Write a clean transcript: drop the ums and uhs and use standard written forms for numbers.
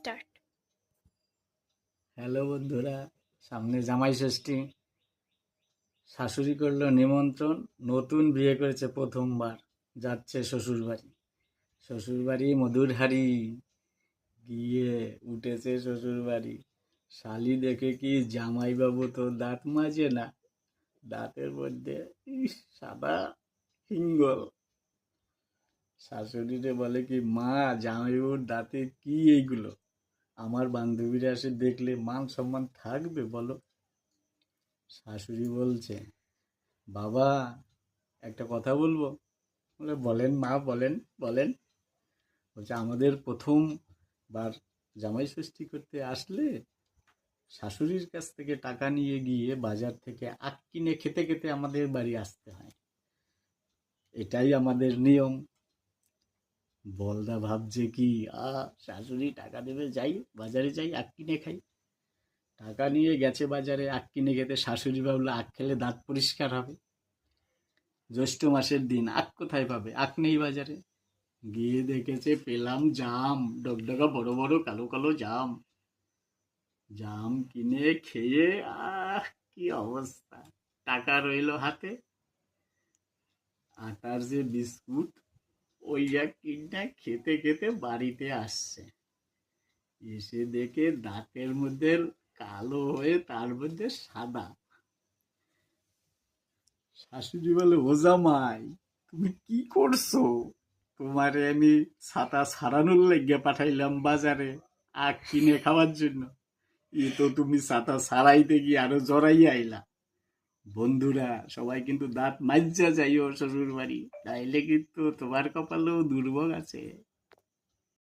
Start. Hello বন্ধুরা, সামনে জামাই ষষ্ঠী। শাশুড়ি করলো নিমন্ত্রণ, নতুন বিয়ে করেছে প্রথমবার, যাচ্ছে শ্বশুরবাড়ি। শ্বশুরবাড়ি মধুরহারি গিয়ে উঠেছে শ্বশুরবাড়ি। শালি দেখে কি জামাইবাবু তো দাঁত মাজে না, দাঁতের মধ্যে সাদা হিঙ্গল। শাশুড়িরে বলে কি, মা জামাইবাবুর দাঁতে কি এইগুলো? আমার বান্ধবীরা এসে দেখলে মান সম্মান থাকবে বলো? শাশুড়ি বলছে, বাবা একটা কথা বলবো। বলে, বলেন মা, বলেন বলেন। বলছে, আমাদের প্রথমবার জামাই ষষ্ঠী করতে আসলে শাশুড়ির কাছ থেকে টাকা নিয়ে গিয়ে বাজার থেকে আখ কিনে খেতে খেতে আমাদের বাড়ি আসতে হয়, এটাই আমাদের নিয়ম। বলদা ভাবছে কি, শাশুড়ি টাকা দেবে, যাই বাজারে যাই আখ কিনে খাই। টাকা নিয়ে গেছে বাজারে আখ কিনে খেতে। শাশুড়ি ভাবলো আখ খেলে দাঁত পরিষ্কার হবে। জ্যৈষ্ঠ মাসের দিন, আখ কোথায় পাবে? আখ নেই বাজারে। গিয়ে দেখেছে পেলাম জাম, ডগডগা বড় বড় কালো কালো জাম। জাম কিনে খেয়ে কি অবস্থা! টাকা রইলো হাতে, আটার যে বিস্কুট, ওই এক কিনা খেতে খেতে বাড়িতে আসছে। এসে দেখে দাঁতের মধ্যে কালো হয়ে তার মধ্যে সাদা। শাশুড়ি বলে, ও জামাই, তুমি কি করছো? তোমারে আমি ছাতা সারানোর লেগে পাঠাইলাম বাজারে আখ কিনে খাওয়ার জন্য, এ তো তুমি ছাতা সারাইতে গিয়ে আরো জড়াইয়া আইলা। বন্ধুরা সবাই কিন্তু দাঁত মাজা যাইও শ্বশুর বাড়ি, তাইলে কিন্তু তোমার কপালেও দুর্ভোগ আছে।